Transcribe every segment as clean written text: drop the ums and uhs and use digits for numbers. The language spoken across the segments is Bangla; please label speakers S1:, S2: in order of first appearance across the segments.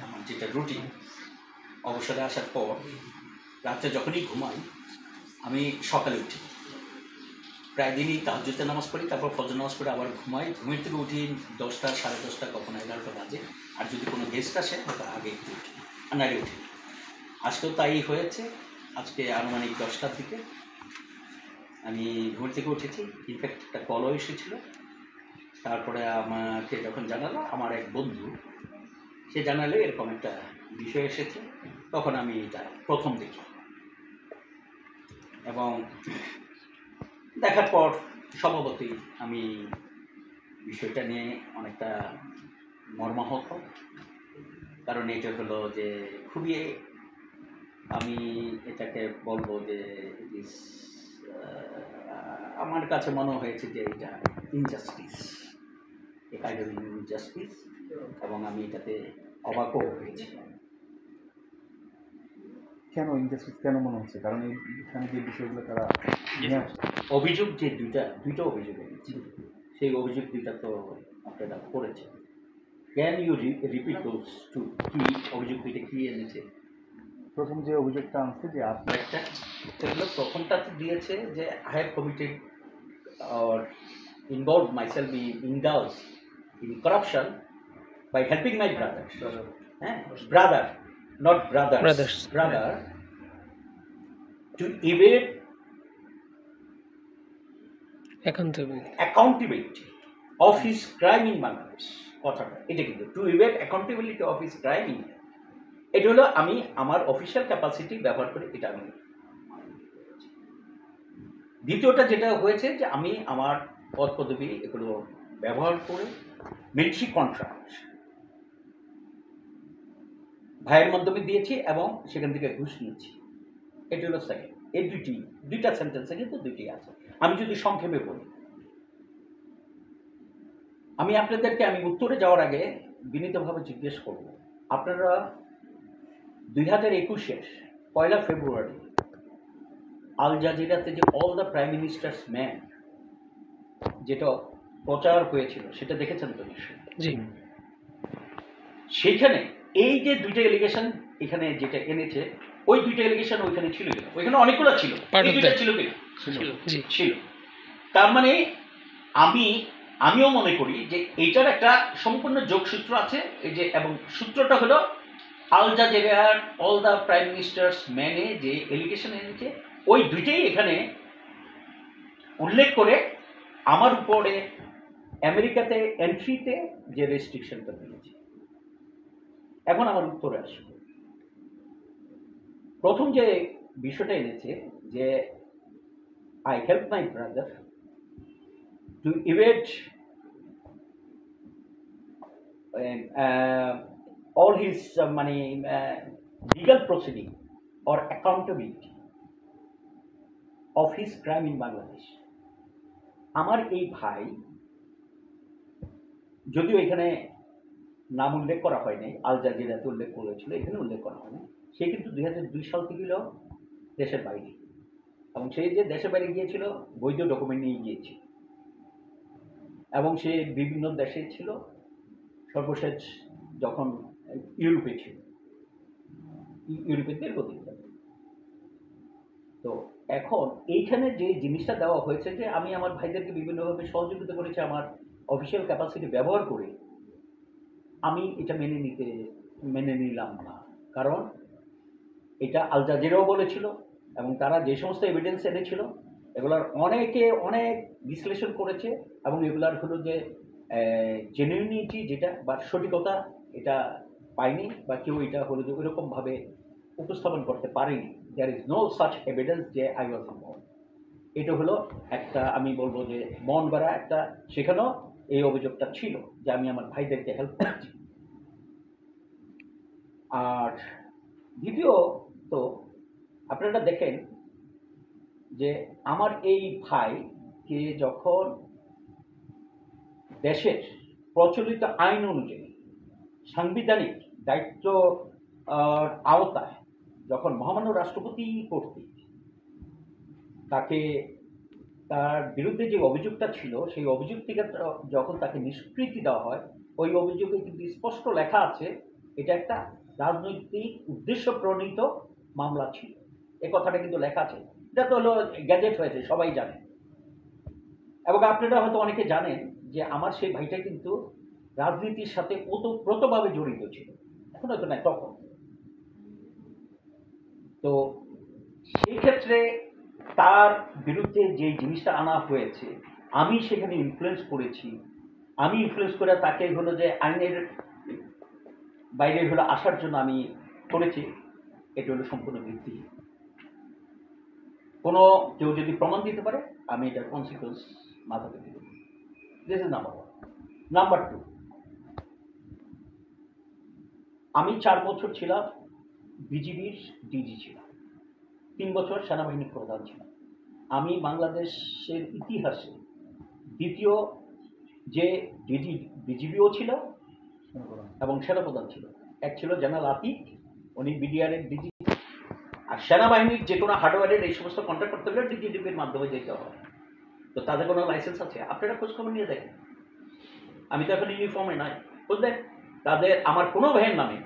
S1: আমার যেটা রুটিন, অবসরে আসার পর রাত্রে যখনই ঘুমাই আমি সকালে উঠি, প্রায় দিনই তাহাজ্জুদের নামাজ পড়ি, তারপর ফজর নামাজ পড়ে আবার ঘুমাই। ঘুমের থেকে উঠি 10টা, 10:30, কখনো 11টা বাজে। আর যদি কোনো গেস্ট আসে হয়তো আগে একটু উঠি, আর নাড়ি উঠি। আজকেও তাই হয়েছে। আজকে আনুমানিক 10টার দিকে আমি ঘুমের থেকে উঠেছি। ইনফ্যাক্ট একটা কলও এসেছিলো। তারপরে আমাকে যখন জানালো আমার এক বন্ধু, সে জানালে এরকম একটা বিষয় এসেছে, তখন আমি এটা প্রথম দেখি এবং দেখার পর স্বভাবতই আমি বিষয়টা নিয়ে অনেকটা মর্মাহত। কারণ এটা হলো যে খুবই, আমি এটাকে বলবো যে আমার কাছে মনে হয়েছে যে এটা injustice, a kind of injustice, এবং আমি এটাতে অবাকও হয়েছি।
S2: কেন ইনজাস্টিস কেন মনে হচ্ছে? কারণ এখানে যে বিষয়গুলো তারা
S1: অভিযোগ যে দুইটা অভিযোগ এনেছে, সেই অভিযোগ দুইটা তো আপনারা করেছেন। Can you repeat those two? কি অভিযোগ দুইটা কি এনেছে?
S2: প্রথম যে অভিযোগটা আনছে যে আপনার
S1: একটা সেগুলো প্রথমটাতে দিয়েছে যে I have committed or involved myself in indulge in corruption by helping my brother, brother, not brothers, brother, to evade accountability of his crime in Bangladesh. কথাটা এটা কিন্তু to evade accountability of his crime in, এটা হলো আমি আমার অফিসিয়াল ক্যাপাসিটি ব্যবহার করে এটা আমি। দ্বিতীয়টা যেটা হয়েছে যে আমি আমার পদ পদবি এগুলো ব্যবহার করে মিলিটারি কন্ট্রাক্ট ভাইয়ের মাধ্যমে দিয়েছি এবং সেখান থেকে ঘুষ নিয়েছি। এটা হলো সেকেন্ড। এই দুইটা সেন্টেন্সে কিন্তু দুইটি আছে। আমি যদি সংক্ষেপে বলি, আমি আপনাদেরকে আমি উত্তরে যাওয়ার আগে বিনীতভাবে জিজ্ঞেস করব, আপনারা 2021-এর 1 ফেব্রুয়ারি আল জাজিরাতে যে all the prime ministers man যেটা প্রচার হয়েছিল সেটা দেখেছেন তো নিশ্চয়ই?
S3: জি।
S1: সেইখানে এই যে দুইটা এলিগেশন এখানে যেটা এনেছে, ওই দুইটা এলিগেশন ওইখানে ছিল কিনা? ওইখানে অনেকগুলো ছিল, এই দুইটা ছিল কিনা? ছিল। তার মানে আমিও মনে করি যে এইটার একটা সম্পূর্ণ যোগসূত্র আছে। এই যে, এবং সূত্রটা হলো আল জাজিরার অল দ্য প্রাইম মিনিস্টার্স ম্যানে যে এলিগেশন এনেছে ওই দুইটাই এখানে উল্লেখ করে আমার উপরে আমেরিকাতে এন্ট্রিতে যে রেস্ট্রিকশনটা দিয়েছে। এখন আমার উত্তরে আসে, প্রথম যে বিষয়টা এনেছে যে I help my brother two Yvette all his legal proceeding or accountability of his crime in Bangladesh. আমার এই ভাই, যদিও এখানে নাম উল্লেখ করা হয়নি, আল জাজিরাতে উল্লেখ করেছিল, এখানে উল্লেখ করা হয়নি, সে কিন্তু 2002 সাল থেকে দেশের বাইরে, এবং সে যে দেশের বাইরে গিয়েছিল বৈধ ডকুমেন্ট নিয়ে গিয়েছিল, এবং সে বিভিন্ন দেশে ছিল। সর্বশেষ যখন ইউরোপে ছিল, ইউরোপের দীর্ঘদিন যাবে। তো এখন এইখানে যে জিনিসটা দেওয়া হয়েছে যে আমি আমার ভাইদেরকে বিভিন্নভাবে সহযোগিতা করেছি আমার অফিসিয়াল ক্যাপাসিটি ব্যবহার করে, আমি এটা মেনে নিলাম না। কারণ এটা আল জাজিরাও বলেছিল এবং তারা যে সমস্ত এভিডেন্স এনেছিল এগুলার অনেকে অনেক বিশ্লেষণ করেছে, এবং এগুলার হলো যে জেনুইনিটি যেটা বা সঠিকতা এটা পায়নি, বা কেউ এটা হলো যে ওইরকমভাবে উপস্থাপন করতে পারেনি। There is no such evidence যে আই ওয়াজ ইনভলভড। এটা হলো একটা, আমি বলবো যে মন গড়া একটা, সেখানেও এই অভিযোগটা ছিল যে আমি আমার ভাইদেরকে হেল্প করছি। আর দ্বিতীয়ত আপনারা দেখেন যে আমার এই ভাইকে যখন দেশের প্রচলিত আইন অনুযায়ী সাংবিধানিক দায়িত্ব আওতায় যখন মহামান্য রাষ্ট্রপতি কর্তৃক তাকে তার বিরুদ্ধে যে অভিযোগটা ছিল সেই অভিযোগ থেকে যখন তাকে নিষ্কৃতি দেওয়া হয়, ওই অভিযোগে কিন্তু স্পষ্ট লেখা আছে এটা একটা রাজনৈতিক উদ্দেশ্য প্রণীত মামলা ছিল। এ কথাটা কিন্তু লেখা আছে, এটা তো হলো গ্যাজেট হয়েছে, সবাই জানে। এবং আপনারা হয়তো অনেকে জানেন যে আমার সেই ভাইটা কিন্তু রাজনীতির সাথে ওতপ্রোতভাবে জড়িত ছিল, এখন হয়তো না, তখন। তো সেই ক্ষেত্রে তার বিরুদ্ধে যে জিনিসটা আনা হয়েছে, আমি সেখানে ইনফ্লুয়েন্স করেছি, আমি ইনফ্লুয়েন্স করে তাকে হলো যে আইনের বাইরে হলো আসার জন্য আমি করেছি, এটা হলো সম্পূর্ণ ভিত্তিহীন। কোনো কেউ যদি প্রমাণ দিতে পারে, আমি এটার কনসিকুয়েন্স মাথা পেতে দেব। This is number one. Number two, আমি 4 বছর ছিলাম বিজিবির ডিজি ছিলাম, 3 বছর সেনাবাহিনীর প্রধান ছিলাম। আমি বাংলাদেশের ইতিহাসে দ্বিতীয় যে ডিজি বিজিবিও ছিল এবং সেনাপ্রধান ছিল। এক ছিল জেনারেল আতিক, উনি বিডিআরের ডিজি। আর সেনাবাহিনীর যে কোনো হার্ডওয়্যারের এই সমস্ত কন্ট্রাক্ট করতে হলে ডিজিডিপির মাধ্যমে যেতে হয়। তো তাদের কোনো লাইসেন্স আছে? আপনারা খোঁজখবর নিয়ে দেখেন। আমি তো এখন ইউনিফর্মে নাই, বুঝলেন? তাদের আমার কোনো ভাইয়ের নামে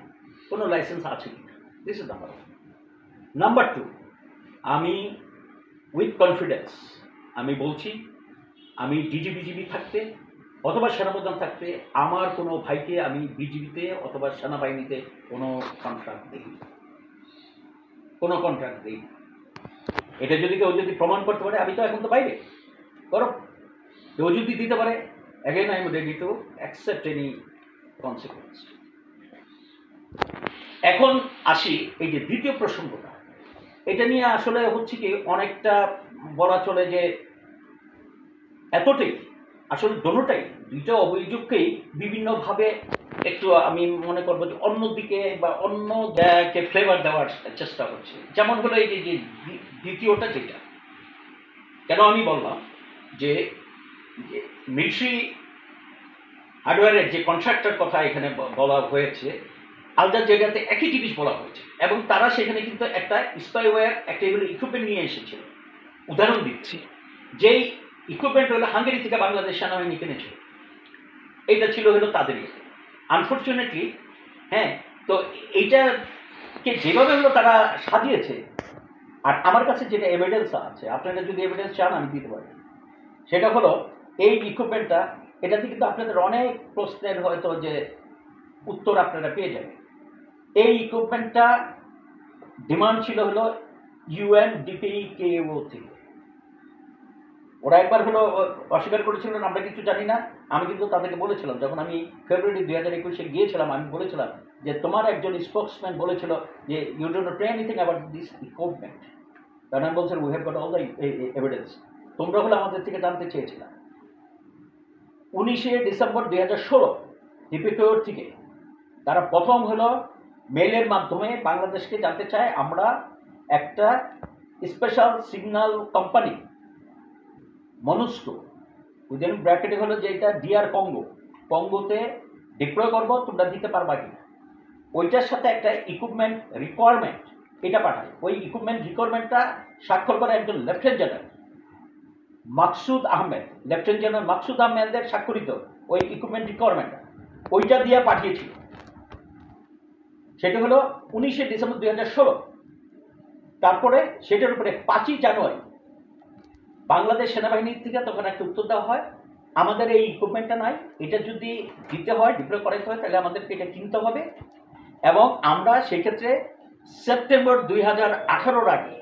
S1: কোনো লাইসেন্স আছে কিনা, this is number one. Number two, আমি উইথ কনফিডেন্স আমি বলছি, আমি বিজিবি থাকতে অথবা সেনাপ্রধান থাকতে আমার কোনো ভাইকে আমি বিজিবিতে অথবা সেনাবাহিনীতে কোনো কন্ট্রাক্ট দিই, কোনো কন্ট্রাক্ট দিই। এটা যদি কেউ যদি প্রমাণ করতে পারে, আমি তো এখন তো বাইরে, করো, কেউ যদি দিতে পারে, again I am ready to accept any consequence. এখন আসি এই যে দ্বিতীয় প্রসঙ্গটা, এটা নিয়ে আসলে হচ্ছে কি অনেকটা বলা চলে যে এতটাই আসলে দোনোটাই, দুইটা অভিযোগকেই বিভিন্নভাবে একটু আমি মনে করবো যে অন্যদিকে বা অন্য জায়গাকে ফ্লেভার দেওয়ার চেষ্টা করছে। যেমন হলো এই যে দ্বিতীয়টা, যেটা কেন আমি বললাম যে মিলিটারি হার্ডওয়্যারের যে কন্ট্রাক্টর কথা এখানে বলা হয়েছে, আলাদা জায়গাতে একই জিনিস বলা হয়েছে, এবং তারা সেখানে কিন্তু একটা স্পাইওয়্যার একটা এগুলো ইকুইপমেন্ট নিয়ে এসেছিল। উদাহরণ দিচ্ছি, যেই ইকুইপমেন্ট হলো হাঙ্গেরি থেকে বাংলাদেশ সেনাবাহিনী কিনেছিল, এইটা ছিল হলো তাদের ইয়ে। আনফর্চুনেটলি, হ্যাঁ, তো এইটাকে যেভাবে হলো তারা সাজিয়েছে, আর আমার কাছে যেটা এভিডেন্স আছে, আপনারা যদি এভিডেন্স চান আমি দিতে পারি, সেটা হলো এই ইকুইপমেন্টটা, এটাতে কিন্তু আপনাদের অনেক প্রশ্নের হয়তো যে উত্তর আপনারা পেয়ে যাবেন। এই ইকুইপমেন্টটা ডিমান্ড ছিল হলো UNDPKO থেকে। ওরা একবার হলো অস্বীকার করেছিলেন, আমরা কিছু জানি না। আমি কিন্তু তাদেরকে বলেছিলাম, যখন আমি ফেব্রুয়ারি 2021-এ গিয়েছিলাম, আমি বলেছিলাম যে তোমার একজন স্পোক্সম্যান বলেছিল যে you don't know anything about this equipment. কারণ আমি বলছিলাম we have got all the evidence. তোমরা হলো আমাদের থেকে জানতে চেয়েছিলাম। 19শে ডিসেম্বর 2016 ডিপিকেওর থেকে তারা প্রথম হলো মেইলের মাধ্যমে বাংলাদেশকে জানতে চায়, আমরা একটা স্পেশাল সিগন্যাল কোম্পানি মনুস্কো, উইদিন ব্র্যাকেটে হলো যে এটা ডিআর কঙ্গোতে ডিপ্লয় করবো, তোমরা দিতে পারবা কিনা। ওইটার সাথে একটা ইকুইপমেন্ট রিকোয়ারমেন্ট এটা পাঠায়। ওই ইকুইপমেন্ট রিকোয়ারমেন্টটা স্বাক্ষর করে একজন lieutenant general Maksud Ahmed, lieutenant general Maksud আহমেদের স্বাক্ষরিত ওই ইকুইপমেন্ট রিকোয়ারমেন্টটা ওইটা দিয়ে পাঠিয়েছিল। সেটা হলো 19শে ডিসেম্বর 2016। তারপরে সেটার উপরে 5ই জানুয়ারি বাংলাদেশ সেনাবাহিনীর থেকে তখন একটা উত্তর দেওয়া হয়, আমাদের এই ইকুইপমেন্টটা নাই, এটা যদি দিতে হয়, ডিপ্লয় করাতে হয়, তাহলে আমাদেরকে এটা কিনতে হবে, এবং আমরা সেক্ষেত্রে সেপ্টেম্বর 2018-র আগে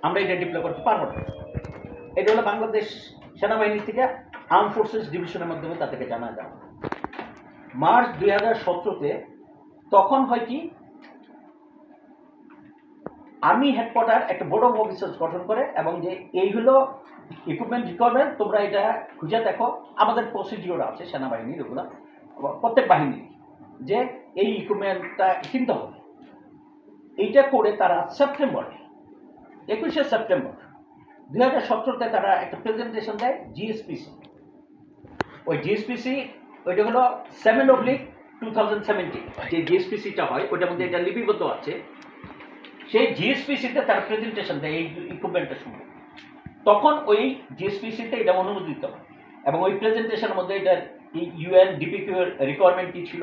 S1: আমরা এটা ডিপ্লয় করতে পারবো না। এটা হলো বাংলাদেশ সেনাবাহিনী থেকে আর্ম ফোর্সেস ডিভিশনের মাধ্যমে তাদেরকে জানা দেওয়া। মার্চ 2017-তে তখন হয় কি, আর্মি হেডকোয়ার্টার একটা বোর্ড অফ অফিসার্স গঠন করে, এবং যে এই হলো ইকুইপমেন্ট রিকোয়ারমেন্ট, তোমরা এটা খুঁজে দেখো, আমাদের প্রসিডিওর আছে সেনাবাহিনীর, ওগুলো প্রত্যেক বাহিনীর, যে এই ইকুইপমেন্টটা কিনতে হবে। এইটা করে তারা সেপ্টেম্বরে 21শে সেপ্টেম্বর 2017-তে তারা একটা প্রেজেন্টেশন দেয় জিএসপিসি। ওই জিএসপিসি ওইটা হলো 7/2017 যে জিএসপিসিটা হয়, ওইটার মধ্যে এটা লিপিবদ্ধ আছে। সেই জিএসপিসিতে তারা প্রেজেন্টেশন দেয় এই ইকুইপমেন্টের সময়। তখন ওই জিএসপিসিতে এটা অনুমোদিত হয়, এবং ওই প্রেজেন্টেশনের মধ্যে এটার UNDPKO রিকোয়ারমেন্ট কী ছিল,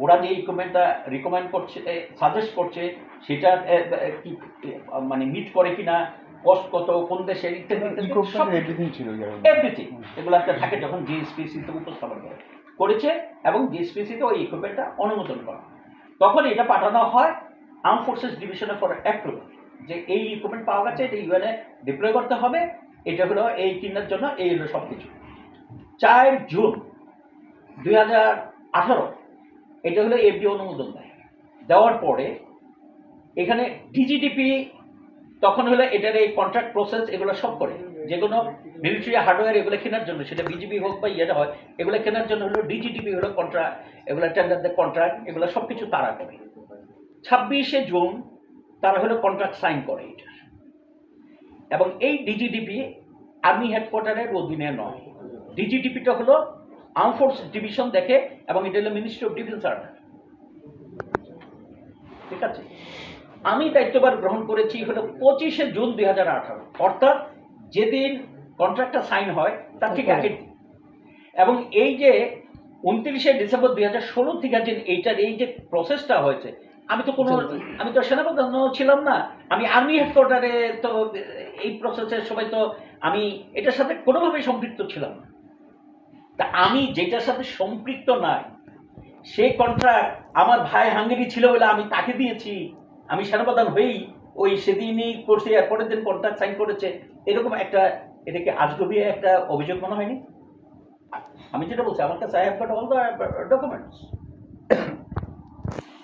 S1: ওরা যে ইকুইপমেন্টটা রিকমেন্ড করছে, সাজেস্ট করছে, সেটা কি মানে মিট করে কিনা, কস্ট কত, কোন দেশের,
S2: এভরিথিং ছিল
S1: এভরিথিং এগুলো একটা থাকে যখন জিএসপিসিতে উপস্থাপন করেছে এবং জিএসপিসিতে ওই ইকুইপমেন্টটা অনুমোদন করা, তখন এটা পাঠানো হয় আর্ম ফোর্সেস ডিভিশনে ফর অ্যাপ্রুভাল, যে এই ইকুইপমেন্ট পাওয়া গেছে, এটা ইউএনএ ডিপ্লয় করতে হবে, এটা হলো এই কিনার জন্য, এই হলো সব কিছু। 4 জুন 2018 এটা হলো এফডি অনুমোদন দেয়। দেওয়ার পরে এখানে ডিজিডিপি তখন হলো এটার এই কন্ট্রাক্ট প্রসেস এগুলো সব করে, যেগুলো মিলিটারি হার্ডওয়্যার এগুলো কেনার জন্য, সেটা বিজিবি হোক বা ইয়েটা হয়, এগুলো কেনার জন্য হলো ডিজিডিপি হলো কন্ট্রাক্ট, এগুলো টেন্ডারদের কন্ট্রাক্ট, এগুলো সব কিছু তারা করে। 26শে জুন তারা হলো কন্ট্রাক্ট সাইন করে এটা, এবং এই ডিজিডিপি আর্মি হেডকোয়ার্টারের অধীনে নয়, ডিজিডিপিটা হলো আর্ম ফোর্স ডিভিশন দেখে, এবং এটা হলো মিনিস্ট্রি অফ ডিফেন্স আর্মি। ঠিক আছে, আমি দায়িত্বভার গ্রহণ করেছি হলো 25শে জুন 2018, অর্থাৎ যেদিন কন্ট্রাক্টটা সাইন হয় তার ঠিক আগের দিন। এবং এই যে 29শে ডিসেম্বর 2016 থেকে যে এইটার এই যে প্রসেসটা হয়েছে, আমি তো সেনাপ্রধান ছিলাম না, আমি আর্মি হেডকোয়ার্টারে, তো এই প্রসেসের সময় তো আমি এটার সাথে কোনোভাবেই সম্পৃক্ত ছিলাম না। তা আমি যেটার সাথে সম্পৃক্ত নাই, সেই কন্ট্রাক্ট আমার ভাই হাঙ্গেরি ছিল বলে আমি তাকে দিয়েছি, আমি সেনাপ্রধান হয়েই ওই সেদিনই করছে, এরপরের দিন কন্ট্রাক্ট সাইন করেছে, এরকম একটা, এটাকে আজগবি একটা অভিযোগ মনে হয়নি? আমি যেটা বলছি, আমার কাছে I have got all the documents.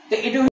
S1: তো এটা